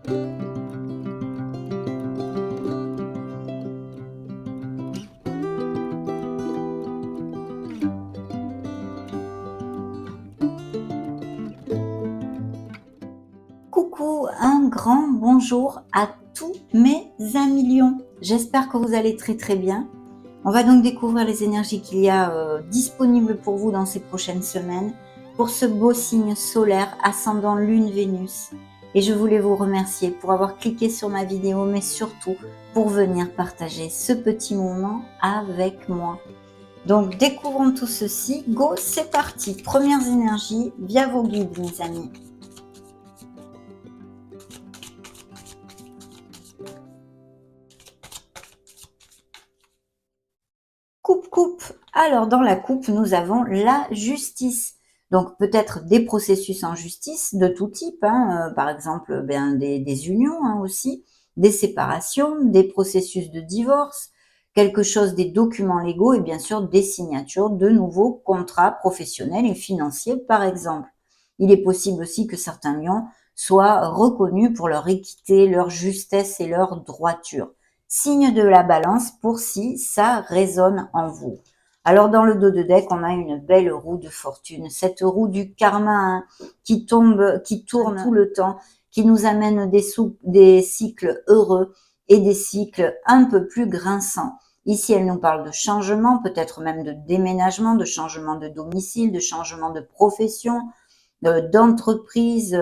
Coucou, un grand bonjour à tous mes amis lions. J'espère que vous allez très bien. On va donc découvrir les énergies qu'il y a disponibles pour vous dans ces prochaines semaines pour ce beau signe solaire ascendant Lune Vénus. Et je voulais vous remercier pour avoir cliqué sur ma vidéo, mais surtout pour venir partager ce petit moment avec moi. Donc découvrons tout ceci. Go, c'est parti. Premières énergies via vos guides, mes amis. Coupe. Alors, dans la coupe, nous avons la justice. Donc, peut-être des processus en justice de tout type, par exemple des unions aussi, des séparations, des processus de divorce, quelque chose des documents légaux et bien sûr des signatures de nouveaux contrats professionnels et financiers, par exemple. Il est possible aussi que certains lions soient reconnus pour leur équité, leur justesse et leur droiture. Signe de la balance pour si ça résonne en vous. Alors dans le dos de deck, on a une belle roue de fortune, cette roue du karma qui tourne tout le temps, qui nous amène des cycles heureux et des cycles un peu plus grinçants. Ici, elle nous parle de changement, peut-être même de déménagement, de changement de domicile, de changement de profession, d'entreprise,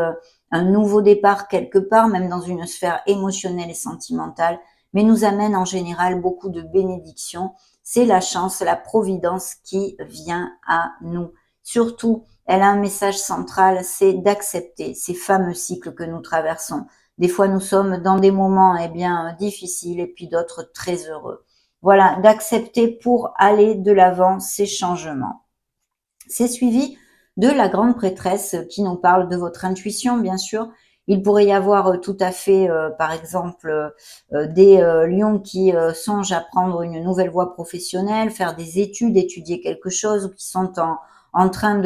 un nouveau départ quelque part, même dans une sphère émotionnelle et sentimentale, mais nous amène en général beaucoup de bénédictions. C'est la chance, la providence qui vient à nous. Surtout, elle a un message central, c'est d'accepter ces fameux cycles que nous traversons. Des fois, nous sommes dans des moments difficiles et puis d'autres très heureux. Voilà, d'accepter pour aller de l'avant ces changements. C'est suivi de la grande prêtresse qui nous parle de votre intuition, bien sûr. Il pourrait y avoir tout à fait, par exemple, des lions qui songent à prendre une nouvelle voie professionnelle, faire des études, étudier quelque chose, ou qui sont en train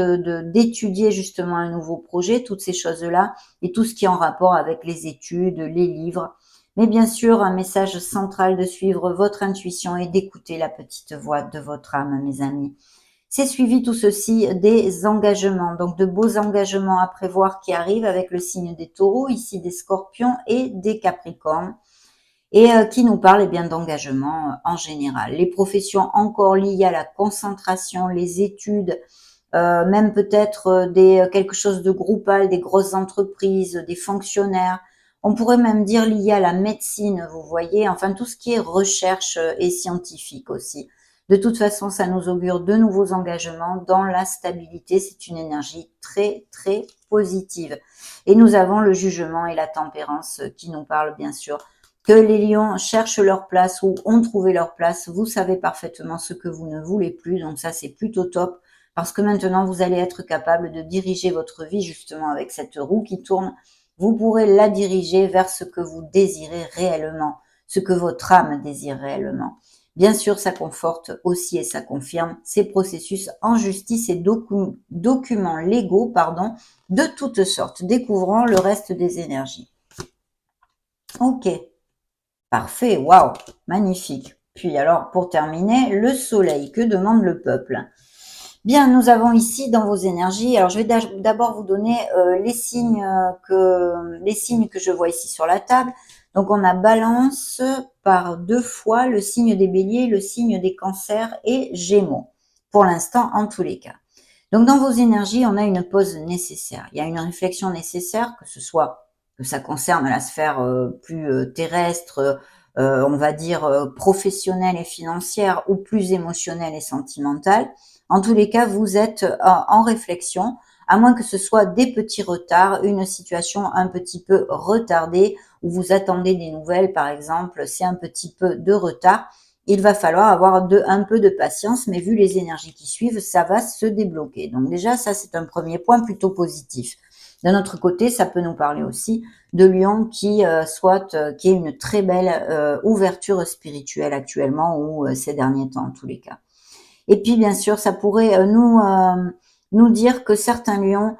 d'étudier justement un nouveau projet, toutes ces choses-là, et tout ce qui est en rapport avec les études, les livres. Mais bien sûr, un message central de suivre votre intuition et d'écouter la petite voix de votre âme, mes amis. C'est suivi tout ceci des engagements, donc de beaux engagements à prévoir qui arrivent avec le signe des taureaux, ici des scorpions et des capricornes, et qui nous parlent d'engagement en général. Les professions encore liées à la concentration, les études, même peut-être quelque chose de groupal, des grosses entreprises, des fonctionnaires. On pourrait même dire lié à la médecine, vous voyez, enfin tout ce qui est recherche et scientifique aussi. De toute façon, ça nous augure de nouveaux engagements dans la stabilité. C'est une énergie très positive. Et nous avons le jugement et la tempérance qui nous parlent bien sûr que les lions cherchent leur place ou ont trouvé leur place. Vous savez parfaitement ce que vous ne voulez plus. Donc ça, c'est plutôt top parce que maintenant, vous allez être capable de diriger votre vie justement avec cette roue qui tourne. Vous pourrez la diriger vers ce que vous désirez réellement, ce que votre âme désire réellement. Bien sûr, ça conforte aussi et ça confirme ces processus en justice et documents légaux, de toutes sortes. Découvrons le reste des énergies. Ok, parfait, waouh, magnifique. Puis alors, pour terminer, le soleil, que demande le peuple? Bien, nous avons ici dans vos énergies, alors je vais d'abord vous donner les signes que je vois ici sur la table. Donc, on a Balance par 2 fois, le signe des béliers, le signe des cancers et Gémeaux, pour l'instant en tous les cas. Donc, dans vos énergies, on a une pause nécessaire. Il y a une réflexion nécessaire, que ça concerne la sphère plus terrestre, on va dire professionnelle et financière, ou plus émotionnelle et sentimentale. En tous les cas, vous êtes en réflexion, à moins que ce soit des petits retards, une situation un petit peu retardée, où vous attendez des nouvelles, par exemple, c'est un petit peu de retard. Il va falloir avoir un peu de patience, mais vu les énergies qui suivent, ça va se débloquer. Donc déjà, ça, c'est un premier point plutôt positif. D'un autre côté, ça peut nous parler aussi de Lion qui ait une très belle ouverture spirituelle actuellement ou ces derniers temps en tous les cas. Et puis bien sûr, ça pourrait nous dire que certains lions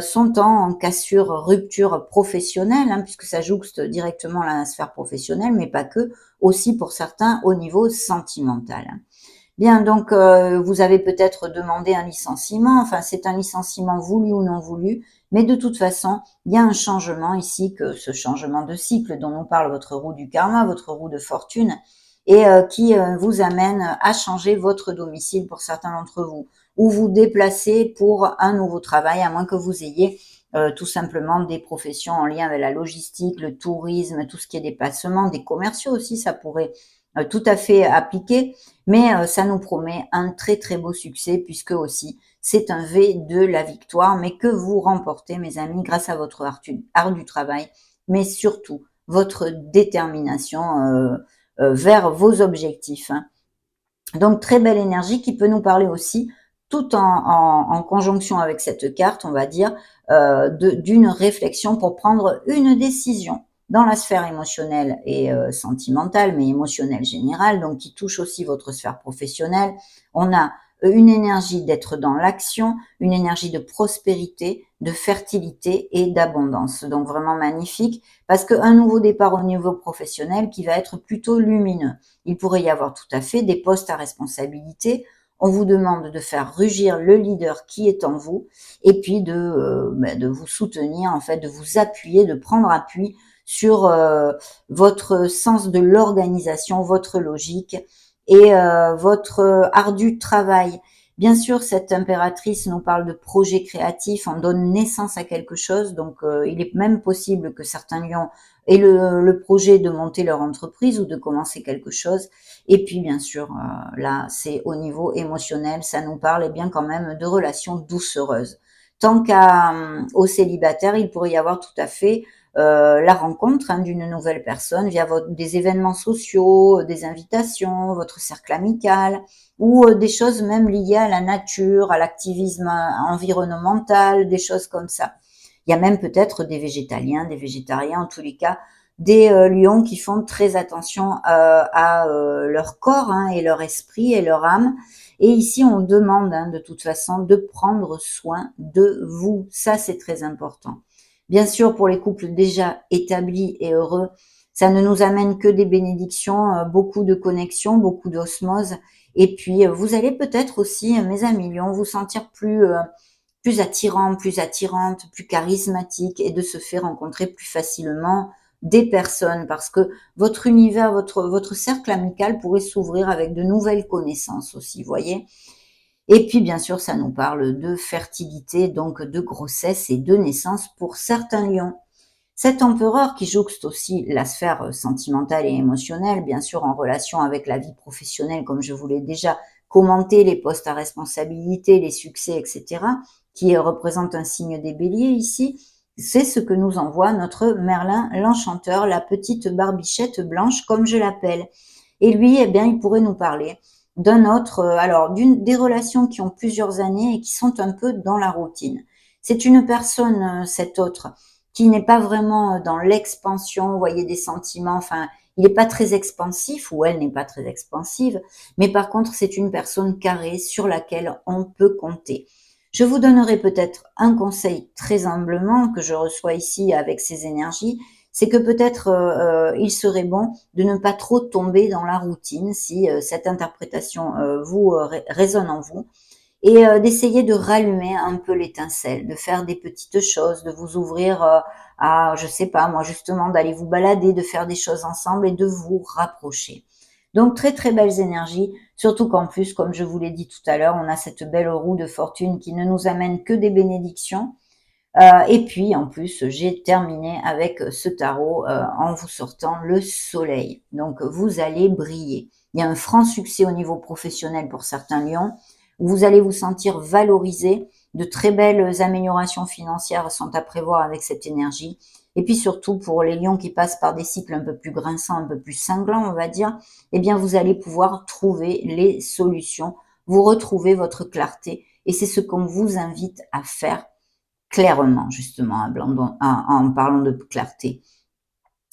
sont en cassure, rupture professionnelle, hein, puisque ça jouxte directement la sphère professionnelle, mais pas que, aussi pour certains au niveau sentimental. Bien, donc vous avez peut-être demandé un licenciement, enfin c'est un licenciement voulu ou non voulu, mais de toute façon, il y a un changement ici, que ce changement de cycle dont nous parle votre roue du karma, votre roue de fortune, et qui vous amène à changer votre domicile pour certains d'entre vous, ou vous déplacer pour un nouveau travail, à moins que vous ayez tout simplement des professions en lien avec la logistique, le tourisme, tout ce qui est déplacement, des commerciaux aussi, ça pourrait tout à fait appliquer, mais ça nous promet un très très beau succès, puisque aussi c'est un V de la victoire, mais que vous remportez, mes amis, grâce à votre art du travail, mais surtout votre détermination vers vos objectifs, hein. Donc très belle énergie qui peut nous parler aussi, tout en conjonction avec cette carte, on va dire, d'une réflexion pour prendre une décision dans la sphère émotionnelle et sentimentale, mais émotionnelle générale, donc qui touche aussi votre sphère professionnelle. On a une énergie d'être dans l'action, une énergie de prospérité, de fertilité et d'abondance. Donc vraiment magnifique, parce qu'un nouveau départ au niveau professionnel qui va être plutôt lumineux. Il pourrait y avoir tout à fait des postes à responsabilité. On vous demande de faire rugir le leader qui est en vous, et puis de vous soutenir, en fait, de vous appuyer, de prendre appui sur votre sens de l'organisation, votre logique et votre ardu travail. Bien sûr, cette impératrice nous parle de projets créatifs, on donne naissance à quelque chose, donc il est même possible que certains lions aient le projet de monter leur entreprise ou de commencer quelque chose. Et puis, bien sûr, là, c'est au niveau émotionnel, ça nous parle eh bien quand même de relations doucereuses. Tant qu'aux célibataires, il pourrait y avoir tout à fait la rencontre d'une nouvelle personne via des événements sociaux, des invitations, votre cercle amical, ou des choses même liées à la nature, à l'activisme environnemental, des choses comme ça. Il y a même peut-être des végétaliens, des végétariens, en tous les cas, des lions qui font très attention à leur corps, hein, et leur esprit et leur âme. Et ici, on demande de toute façon de prendre soin de vous. Ça, c'est très important. Bien sûr, pour les couples déjà établis et heureux, ça ne nous amène que des bénédictions, beaucoup de connexions, beaucoup d'osmose. Et puis, vous allez peut-être aussi, mes amis lions, vous sentir plus attirant, plus attirante, plus charismatique, et de se faire rencontrer plus facilement des personnes, parce que votre univers, votre cercle amical pourrait s'ouvrir avec de nouvelles connaissances aussi, voyez. Et puis, bien sûr, ça nous parle de fertilité, donc de grossesse et de naissance pour certains lions. Cet empereur qui jouxte aussi la sphère sentimentale et émotionnelle, bien sûr en relation avec la vie professionnelle, comme je vous l'ai déjà commenté, les postes à responsabilité, les succès, etc., qui représente un signe des béliers ici, c'est ce que nous envoie notre Merlin l'enchanteur, la petite barbichette blanche, comme je l'appelle. Et lui, eh bien, il pourrait nous parler d'un autre, alors des relations qui ont plusieurs années et qui sont un peu dans la routine. C'est une personne, cet autre, qui n'est pas vraiment dans l'expansion, vous voyez, des sentiments, enfin, il n'est pas très expansif, ou elle n'est pas très expansive, mais par contre, c'est une personne carrée sur laquelle on peut compter. Je vous donnerai peut-être un conseil très humblement que je reçois ici avec ces énergies, c'est que peut-être il serait bon de ne pas trop tomber dans la routine si cette interprétation vous résonne en vous, et d'essayer de rallumer un peu l'étincelle, de faire des petites choses, de vous ouvrir à, je sais pas moi, justement, d'aller vous balader, de faire des choses ensemble et de vous rapprocher. Donc très très belles énergies, surtout qu'en plus, comme je vous l'ai dit tout à l'heure, on a cette belle roue de fortune qui ne nous amène que des bénédictions. Et puis en plus, j'ai terminé avec ce tarot en vous sortant le soleil. Donc vous allez briller. Il y a un franc succès au niveau professionnel pour certains lions. Vous allez vous sentir valorisé. De très belles améliorations financières sont à prévoir avec cette énergie. Et puis surtout pour les lions qui passent par des cycles un peu plus grinçants, un peu plus cinglants, on va dire, eh bien vous allez pouvoir trouver les solutions, vous retrouver votre clarté. Et c'est ce qu'on vous invite à faire clairement, justement, en parlant de clarté.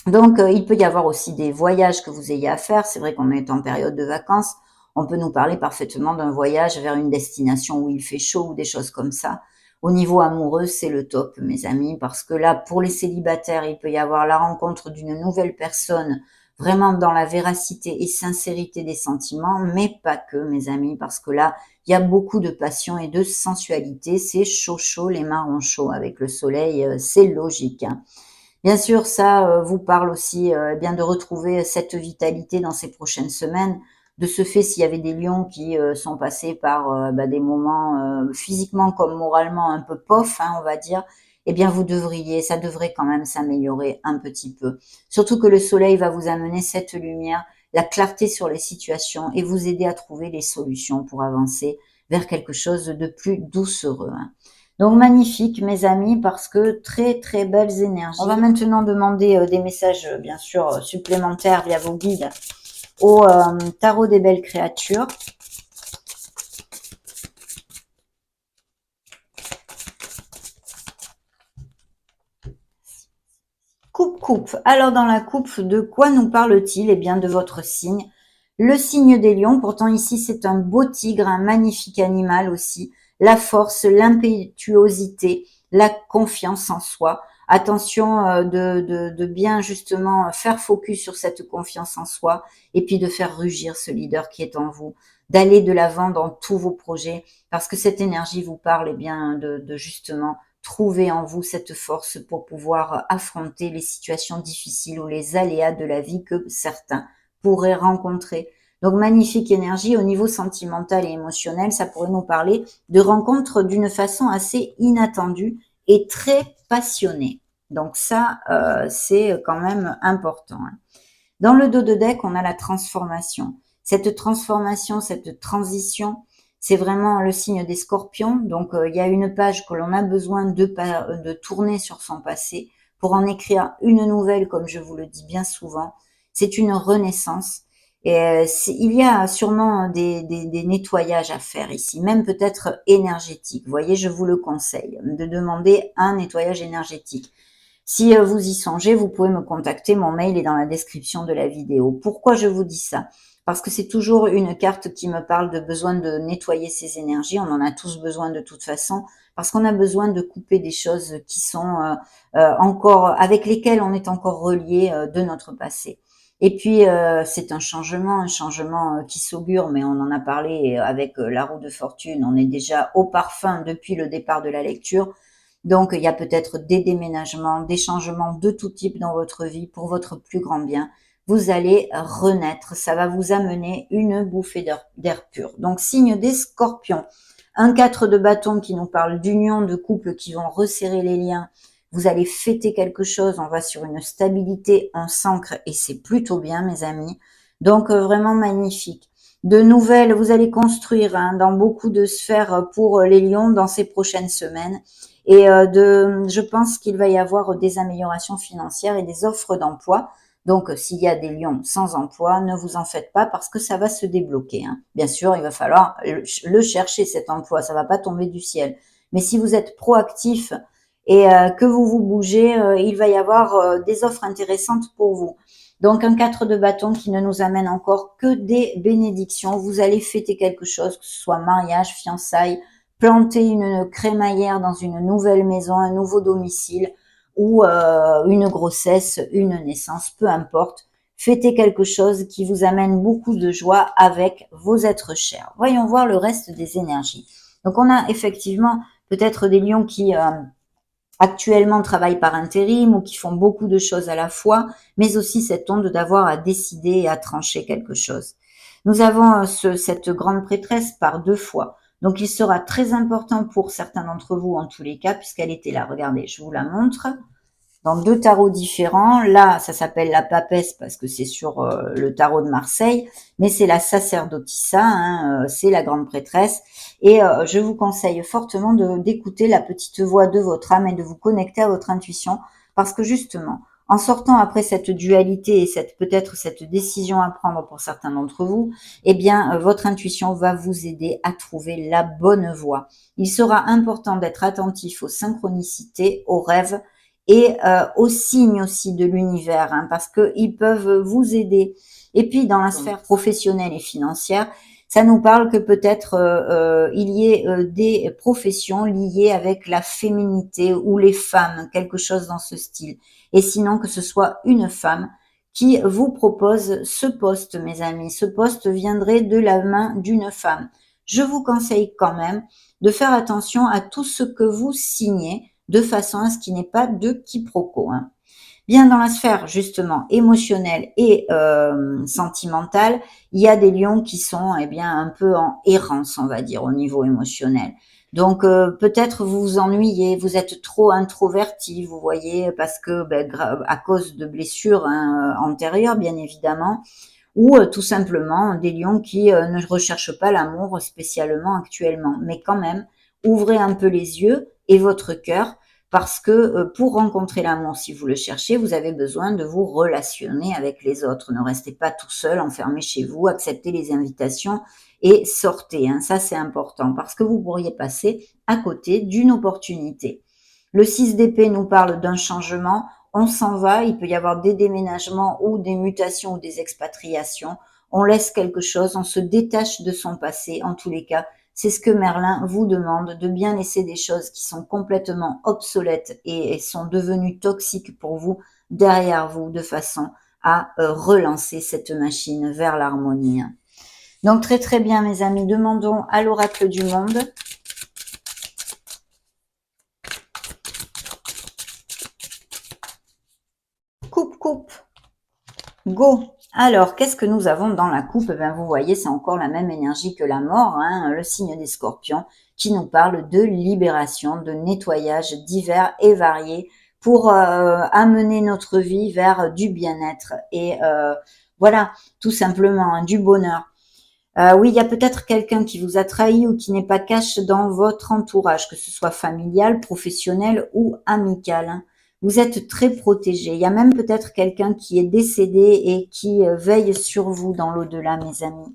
Donc, il peut y avoir aussi des voyages que vous ayez à faire. C'est vrai qu'on est en période de vacances. On peut nous parler parfaitement d'un voyage vers une destination où il fait chaud ou des choses comme ça. Au niveau amoureux, c'est le top, mes amis, parce que là, pour les célibataires, il peut y avoir la rencontre d'une nouvelle personne, vraiment dans la véracité et sincérité des sentiments, mais pas que, mes amis, parce que là, il y a beaucoup de passion et de sensualité. C'est chaud, chaud, les marrons chauds avec le soleil, c'est logique, hein. Bien sûr, ça, vous parle aussi, eh bien de retrouver cette vitalité dans ces prochaines semaines. De ce fait, s'il y avait des lions qui, sont passés par, des moments, physiquement comme moralement un peu pof, hein, on va dire, eh bien ça devrait quand même s'améliorer un petit peu. Surtout que le soleil va vous amener cette lumière, la clarté sur les situations et vous aider à trouver les solutions pour avancer vers quelque chose de plus doucereux, hein. Donc magnifique, mes amis, parce que très très belles énergies. On va maintenant demander des messages, bien sûr, supplémentaires via vos guides au tarot des belles créatures. Coupe. Alors dans la coupe, de quoi nous parle-t-il? Eh bien de votre signe, le signe des lions. Pourtant ici c'est un beau tigre, un magnifique animal aussi. La force, l'impétuosité, la confiance en soi. Attention de bien justement faire focus sur cette confiance en soi et puis de faire rugir ce leader qui est en vous, d'aller de l'avant dans tous vos projets parce que cette énergie vous parle bien de justement trouver en vous cette force pour pouvoir affronter les situations difficiles ou les aléas de la vie que certains pourraient rencontrer. Donc magnifique énergie au niveau sentimental et émotionnel, ça pourrait nous parler de rencontres d'une façon assez inattendue et très passionnée. Donc ça, c'est quand même important, hein. Dans le dos de deck, on a la transformation. Cette transformation, cette transition, c'est vraiment le signe des scorpions. Donc, il y a une page que l'on a besoin de tourner sur son passé pour en écrire une nouvelle, comme je vous le dis bien souvent. C'est une renaissance. Et il y a sûrement des nettoyages à faire ici, même peut-être énergétiques. Vous voyez, je vous le conseille, de demander un nettoyage énergétique. Si vous y songez, vous pouvez me contacter. Mon mail est dans la description de la vidéo. Pourquoi je vous dis ça? Parce que c'est toujours une carte qui me parle de besoin de nettoyer ses énergies. On en a tous besoin de toute façon, parce qu'on a besoin de couper des choses qui sont encore avec lesquelles on est encore relié de notre passé. Et puis c'est un changement qui s'augure, mais on en a parlé avec la roue de fortune. On est déjà au parfum depuis le départ de la lecture. Donc, il y a peut-être des déménagements, des changements de tout type dans votre vie pour votre plus grand bien. Vous allez renaître. Ça va vous amener une bouffée d'air pur. Donc, signe des scorpions. Un 4 de bâton qui nous parle d'union, de couple qui vont resserrer les liens. Vous allez fêter quelque chose. On va sur une stabilité, on s'ancre et c'est plutôt bien, mes amis. Donc, vraiment magnifique. De nouvelles, vous allez construire dans beaucoup de sphères pour les lions dans ces prochaines semaines. Et je pense qu'il va y avoir des améliorations financières et des offres d'emploi. Donc, s'il y a des lions sans emploi, ne vous en faites pas parce que ça va se débloquer, hein. Bien sûr, il va falloir le chercher, cet emploi. Ça va pas tomber du ciel. Mais si vous êtes proactif et que vous bougez, il va y avoir des offres intéressantes pour vous. Donc, un 4 de bâton qui ne nous amène encore que des bénédictions. Vous allez fêter quelque chose, que ce soit mariage, fiançailles, planter une crémaillère dans une nouvelle maison, un nouveau domicile ou une grossesse, une naissance, peu importe. Fêtez quelque chose qui vous amène beaucoup de joie avec vos êtres chers. Voyons voir le reste des énergies. Donc on a effectivement peut-être des lions qui actuellement travaillent par intérim ou qui font beaucoup de choses à la fois, mais aussi cette onde d'avoir à décider et à trancher quelque chose. Nous avons cette grande prêtresse par 2 fois. Donc, il sera très important pour certains d'entre vous, en tous les cas, puisqu'elle était là. Regardez, je vous la montre. Dans 2 tarots différents. Là, ça s'appelle la papesse parce que c'est sur le tarot de Marseille, mais c'est la sacerdotissa, hein, c'est la grande prêtresse. Et je vous conseille fortement d'écouter la petite voix de votre âme et de vous connecter à votre intuition, parce que justement, en sortant après cette dualité et peut-être cette décision à prendre pour certains d'entre vous, eh bien, votre intuition va vous aider à trouver la bonne voie. Il sera important d'être attentif aux synchronicités, aux rêves et aux signes aussi de l'univers, hein, parce qu'ils peuvent vous aider. Et puis, dans la sphère professionnelle et financière, Ça nous parle que peut-être il y ait des professions liées avec la féminité ou les femmes, quelque chose dans ce style. Et sinon que ce soit une femme qui vous propose ce poste, mes amis. Ce poste viendrait de la main d'une femme. Je vous conseille quand même de faire attention à tout ce que vous signez de façon à ce qu'il n'y ait pas de quiproquo. Hein. Bien dans la sphère justement émotionnelle et sentimentale, il y a des lions qui sont eh bien un peu en errance, on va dire, au niveau émotionnel. Donc peut-être vous vous ennuyez, vous êtes trop introverti, vous voyez, parce que à cause de blessures hein, antérieures, bien évidemment, ou tout simplement des lions qui ne recherchent pas l'amour spécialement actuellement. Mais quand même, ouvrez un peu les yeux et votre cœur parce que pour rencontrer l'amour, si vous le cherchez, vous avez besoin de vous relationner avec les autres. Ne restez pas tout seul, enfermé chez vous, acceptez les invitations et sortez. Hein. Ça, c'est important parce que vous pourriez passer à côté d'une opportunité. Le 6 d'épée nous parle d'un changement. On s'en va, il peut y avoir des déménagements ou des mutations ou des expatriations. On laisse quelque chose, on se détache de son passé. En tous les cas, c'est ce que Merlin vous demande, de bien laisser des choses qui sont complètement obsolètes et sont devenues toxiques pour vous derrière vous, de façon à relancer cette machine vers l'harmonie. Donc très très bien mes amis, demandons à l'oracle du monde. Coupe, go. Alors, qu'est-ce que nous avons dans la coupe? Ben, vous voyez, c'est encore la même énergie que la mort, hein, le signe des scorpions, qui nous parle de libération, de nettoyage divers et variés pour amener notre vie vers du bien-être et voilà, tout simplement, hein, du bonheur. Oui, il y a peut-être quelqu'un qui vous a trahi ou qui n'est pas cash dans votre entourage, que ce soit familial, professionnel ou amical. Hein. Vous êtes très protégé. Il y a même peut-être quelqu'un qui est décédé et qui veille sur vous dans l'au-delà, mes amis.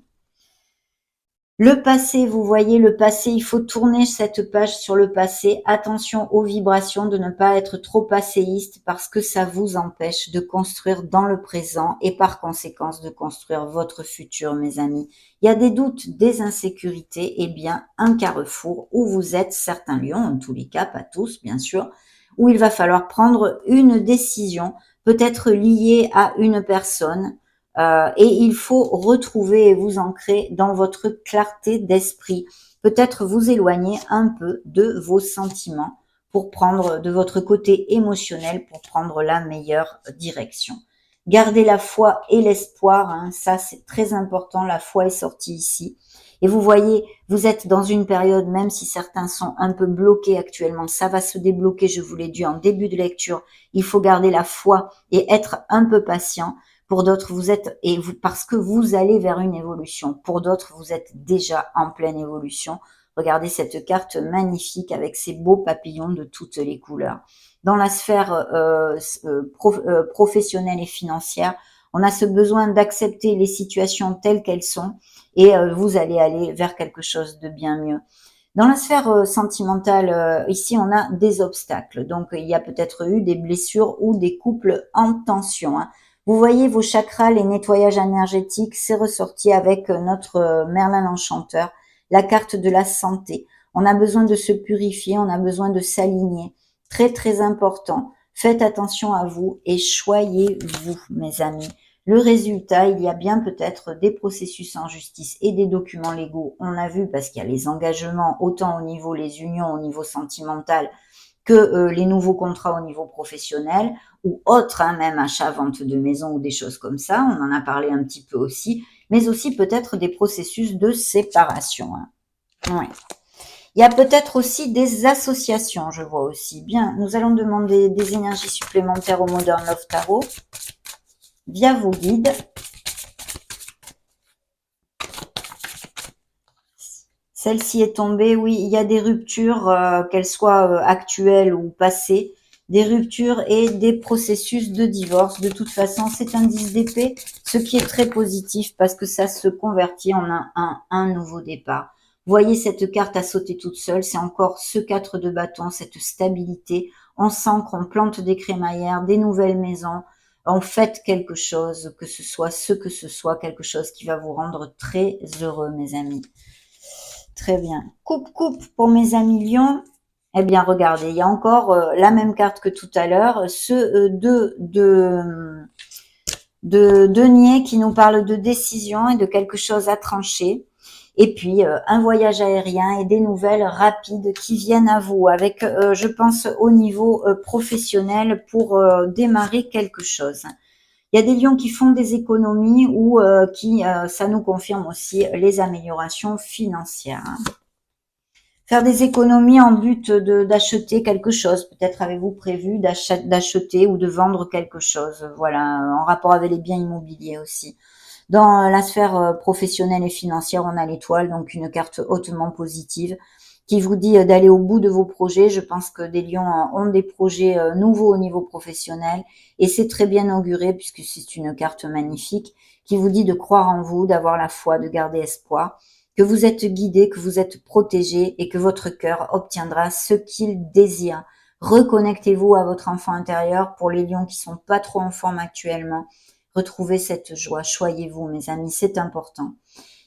Le passé, vous voyez, le passé, il faut tourner cette page sur le passé. Attention aux vibrations, de ne pas être trop passéiste parce que ça vous empêche de construire dans le présent et par conséquence de construire votre futur, mes amis. Il y a des doutes, des insécurités et bien un carrefour où vous êtes, certains lions, en tous les cas, pas tous, bien sûr, où il va falloir prendre une décision, peut-être liée à une personne, et il faut retrouver et vous ancrer dans votre clarté d'esprit. Peut-être vous éloigner un peu de vos sentiments pour prendre de votre côté émotionnel, pour prendre la meilleure direction. Gardez la foi et l'espoir, hein, ça c'est très important, la foi est sortie ici. Et vous voyez, vous êtes dans une période, même si certains sont un peu bloqués actuellement, ça va se débloquer, je vous l'ai dit en début de lecture, il faut garder la foi et être un peu patient. Pour d'autres, vous êtes, et vous, parce que vous allez vers une évolution. Pour d'autres, vous êtes déjà en pleine évolution. Regardez cette carte magnifique avec ces beaux papillons de toutes les couleurs. Dans la sphère professionnelle et financière, on a ce besoin d'accepter les situations telles qu'elles sont et vous allez aller vers quelque chose de bien mieux. Dans la sphère sentimentale, ici, on a des obstacles. Donc, il y a peut-être eu des blessures ou des couples en tension. Hein. Vous voyez vos chakras, les nettoyages énergétiques, c'est ressorti avec notre Merlin l'Enchanteur, la carte de la santé. On a besoin de se purifier, on a besoin de s'aligner. Très, très important. Faites attention à vous et choyez-vous, mes amis. Le résultat, il y a bien peut-être des processus en justice et des documents légaux. On a vu parce qu'il y a les engagements, autant au niveau les unions, au niveau sentimental, que les nouveaux contrats au niveau professionnel ou autres, hein, même achat-vente de maison ou des choses comme ça. On en a parlé un petit peu aussi, mais aussi peut-être des processus de séparation. Hein. Ouais. Il y a peut-être aussi des associations, je vois aussi. Bien, nous allons demander des énergies supplémentaires au Modern Love Tarot via vos guides. Celle-ci est tombée, oui, il y a des ruptures, qu'elles soient actuelles ou passées, des ruptures et des processus de divorce. De toute façon, c'est un 10 d'épée, ce qui est très positif parce que ça se convertit en un nouveau départ. Vous voyez cette carte à sauter toute seule, c'est encore ce 4 de bâton, cette stabilité. On sent qu'on plante des crémaillères, des nouvelles maisons, en faites quelque chose, que ce soit ce que ce soit, quelque chose qui va vous rendre très heureux, mes amis. Très bien. Coupe pour mes amis lions. Eh bien, regardez, il y a encore la même carte que tout à l'heure, ce de denier qui nous parle de décision et de quelque chose à trancher. Et puis, un voyage aérien et des nouvelles rapides qui viennent à vous avec, je pense, au niveau professionnel pour démarrer quelque chose. Il y a des lions qui font des économies ou ça nous confirme aussi les améliorations financières. Faire des économies en but d'acheter quelque chose. Peut-être avez-vous prévu d'acheter ou de vendre quelque chose. Voilà, en rapport avec les biens immobiliers aussi. Dans la sphère professionnelle et financière, on a l'étoile, donc une carte hautement positive qui vous dit d'aller au bout de vos projets. Je pense que des lions ont des projets nouveaux au niveau professionnel et c'est très bien auguré puisque c'est une carte magnifique qui vous dit de croire en vous, d'avoir la foi, de garder espoir, que vous êtes guidé, que vous êtes protégé et que votre cœur obtiendra ce qu'il désire. Reconnectez-vous à votre enfant intérieur pour les lions qui sont pas trop en forme actuellement. Retrouvez cette joie, choyez-vous mes amis, c'est important.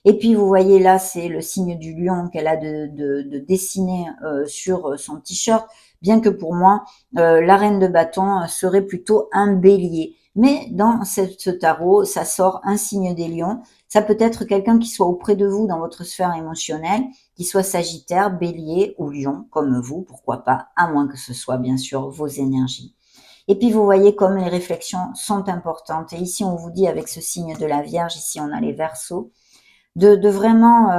Et puis vous voyez là, c'est le signe du lion qu'elle a de dessiner sur son t-shirt, bien que pour moi, la reine de bâton serait plutôt un bélier. Mais dans ce tarot, ça sort un signe des lions. Ça peut être quelqu'un qui soit auprès de vous dans votre sphère émotionnelle, qui soit sagittaire, bélier ou lion, comme vous, pourquoi pas, à moins que ce soit bien sûr vos énergies. Et puis vous voyez comme les réflexions sont importantes. Et ici, on vous dit avec ce signe de la Vierge, ici on a les Verseaux, de vraiment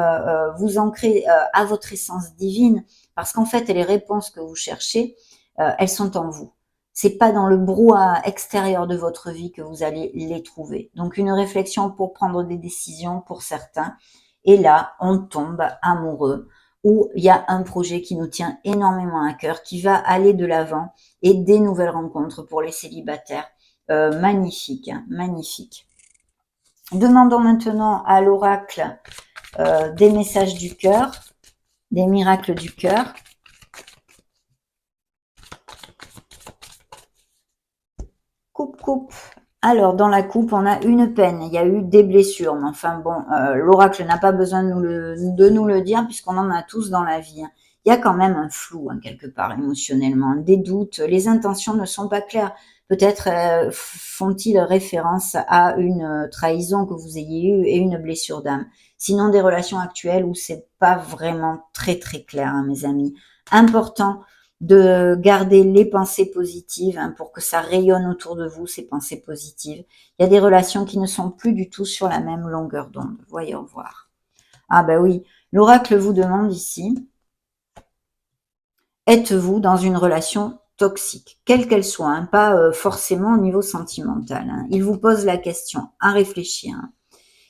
vous ancrer à votre essence divine, parce qu'en fait, les réponses que vous cherchez, elles sont en vous. C'est pas dans le brouhaha extérieur de votre vie que vous allez les trouver. Donc une réflexion pour prendre des décisions pour certains. Et là, on tombe amoureux, où il y a un projet qui nous tient énormément à cœur, qui va aller de l'avant, et des nouvelles rencontres pour les célibataires. Magnifique, hein, magnifique. Demandons maintenant à l'oracle des messages du cœur, des miracles du cœur. Coupe. Alors, dans la coupe, on a une peine. Il y a eu des blessures. Mais enfin, bon, l'oracle n'a pas besoin de nous le dire puisqu'on en a tous dans la vie. Il y a quand même un flou, hein, quelque part, émotionnellement. Des doutes. Les intentions ne sont pas claires. Peut-être font-ils référence à une trahison que vous ayez eue et une blessure d'âme. Sinon, des relations actuelles où c'est pas vraiment très très clair, hein, mes amis. Important de garder les pensées positives, hein, pour que ça rayonne autour de vous, ces pensées positives. Il y a des relations qui ne sont plus du tout sur la même longueur d'onde. Voyons voir. Ah ben oui, l'oracle vous demande ici, êtes-vous dans une relation toxique, quelle qu'elle soit, hein, pas forcément au niveau sentimental, hein. Il vous pose la question, à réfléchir, hein.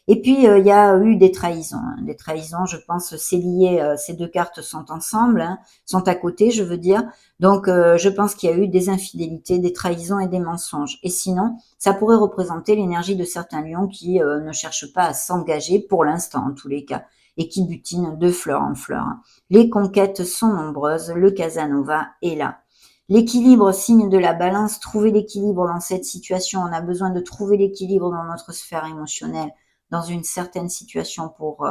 Et puis, il y a eu des trahisons, hein. Des trahisons, je pense, c'est lié, ces deux cartes sont ensemble, hein, sont à côté, je veux dire. Donc, je pense qu'il y a eu des infidélités, des trahisons et des mensonges. Et sinon, ça pourrait représenter l'énergie de certains lions qui ne cherchent pas à s'engager, pour l'instant en tous les cas, et qui butinent de fleur en fleur, hein. Les conquêtes sont nombreuses, le Casanova est là. L'équilibre, signe de la balance, trouver l'équilibre dans cette situation. On a besoin de trouver l'équilibre dans notre sphère émotionnelle, dans une certaine situation pour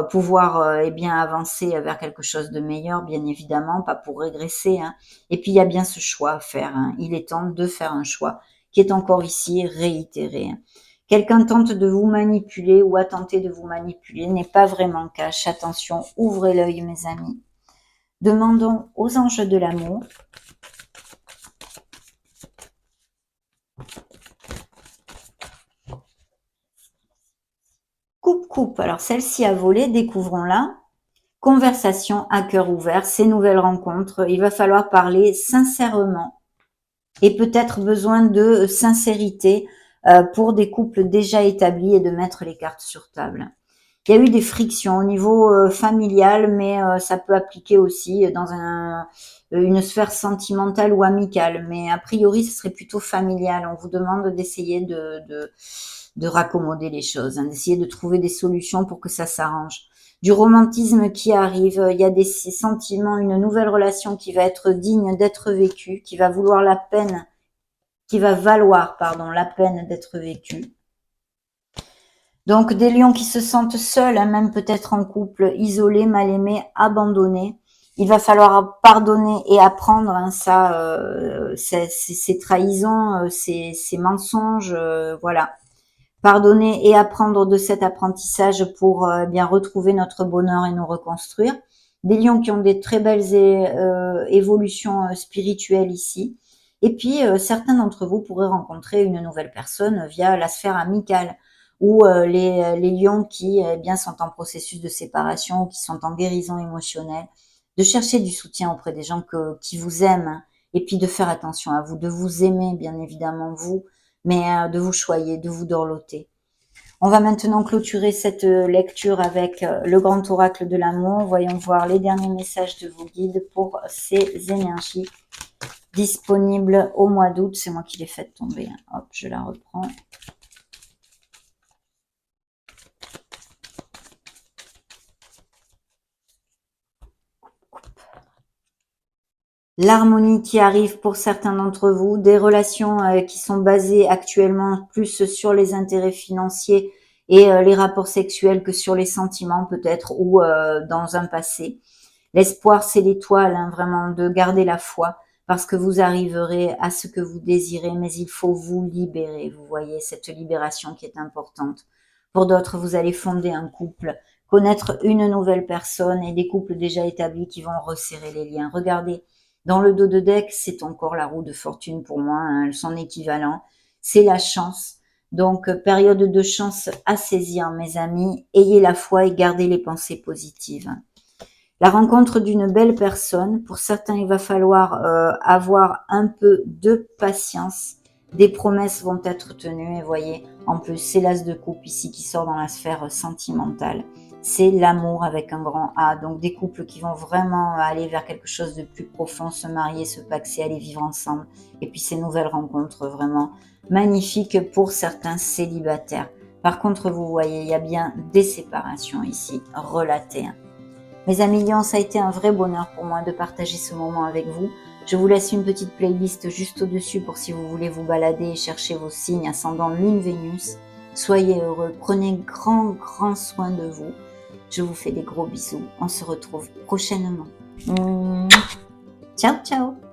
pouvoir eh bien avancer vers quelque chose de meilleur, bien évidemment, pas pour régresser, hein. Et puis il y a bien ce choix à faire, hein. Il est temps de faire un choix qui est encore ici réitéré, hein. Quelqu'un tente de vous manipuler ou a tenté de vous manipuler, n'est pas vraiment cash. Attention, ouvrez l'œil, mes amis. Demandons aux anges de l'amour coupe. Alors celle-ci a volé, découvrons-la. Conversation à cœur ouvert, ces nouvelles rencontres, il va falloir parler sincèrement et peut-être besoin de sincérité pour des couples déjà établis et de mettre les cartes sur table. Il y a eu des frictions au niveau familial, mais ça peut appliquer aussi dans une sphère sentimentale ou amicale. Mais a priori, ce serait plutôt familial. On vous demande d'essayer de raccommoder les choses, hein, d'essayer de trouver des solutions pour que ça s'arrange. Du romantisme qui arrive, il y a des sentiments, une nouvelle relation qui va être digne d'être vécue, qui va vouloir la peine qui va valoir, pardon, la peine d'être vécu. Donc des lions qui se sentent seuls, hein, même peut-être en couple, isolés, mal aimés, abandonnés. Il va falloir pardonner et apprendre hein, ça, ces trahisons, ces mensonges, voilà. Pardonner et apprendre de cet apprentissage pour bien retrouver notre bonheur et nous reconstruire. Des lions qui ont des très belles évolutions spirituelles ici. Et puis, certains d'entre vous pourraient rencontrer une nouvelle personne via la sphère amicale ou les lions qui eh bien sont en processus de séparation, qui sont en guérison émotionnelle, de chercher du soutien auprès des gens qui vous aiment hein, et puis de faire attention à vous, de vous aimer bien évidemment vous, mais de vous choyer, de vous dorloter. On va maintenant clôturer cette lecture avec le grand oracle de l'amour. Voyons voir les derniers messages de vos guides pour ces énergies disponibles au mois d'août. C'est moi qui l'ai fait tomber. Hop, je la reprends. L'harmonie qui arrive pour certains d'entre vous, des relations qui sont basées actuellement plus sur les intérêts financiers et les rapports sexuels que sur les sentiments peut-être ou dans un passé. L'espoir, c'est l'étoile, hein, vraiment, de garder la foi parce que vous arriverez à ce que vous désirez, mais il faut vous libérer. Vous voyez, cette libération qui est importante. Pour d'autres, vous allez fonder un couple, connaître une nouvelle personne et des couples déjà établis qui vont resserrer les liens. Regardez, dans le dos de deck, c'est encore la roue de fortune pour moi, hein, son équivalent. C'est la chance. Donc, période de chance à saisir, mes amis. Ayez la foi et gardez les pensées positives. La rencontre d'une belle personne, pour certains, il va falloir avoir un peu de patience. Des promesses vont être tenues et voyez, en plus, c'est l'as de coupe ici qui sort dans la sphère sentimentale. C'est l'amour avec un grand A. Donc des couples qui vont vraiment aller vers quelque chose de plus profond, se marier, se paxer, aller vivre ensemble. Et puis ces nouvelles rencontres vraiment magnifiques pour certains célibataires. Par contre, vous voyez, il y a bien des séparations ici, relatées. Mes amis lions, ça a été un vrai bonheur pour moi de partager ce moment avec vous. Je vous laisse une petite playlist juste au-dessus pour si vous voulez vous balader et chercher vos signes ascendant Lune Vénus. Soyez heureux, prenez grand soin de vous. Je vous fais des gros bisous. On se retrouve prochainement. Ciao, ciao.